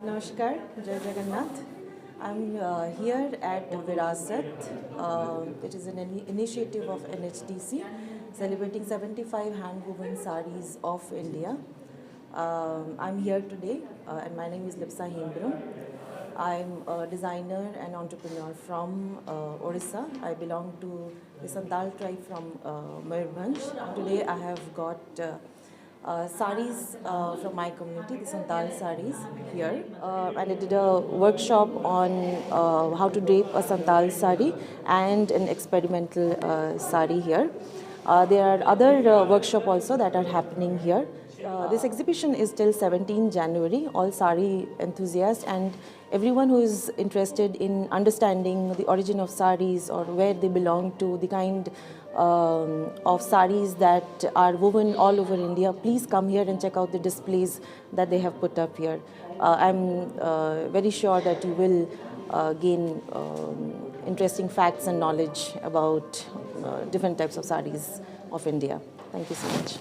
Namaskar, Jai Jagannath. I'm here at Viraasat. It is an initiative of NHDC celebrating 75 handwoven saris of India. I'm here today and my name is Lipsa Hembram. I'm a designer and entrepreneur from Orissa. I belong to the Santal tribe from Mayurbhanj. Today I have got saris from my community, the Santal saris here. And I did a workshop on how to drape a Santal sari and an experimental sari here. There are other workshops also that are happening here. This exhibition is till 17 January. All sari enthusiasts and everyone who is interested in understanding the origin of saris or where they belong to, the kind of saris that are woven all over India, please come here and check out the displays that they have put up here. I'm very sure that you will gain interesting facts and knowledge about different types of saris of India. Thank you so much.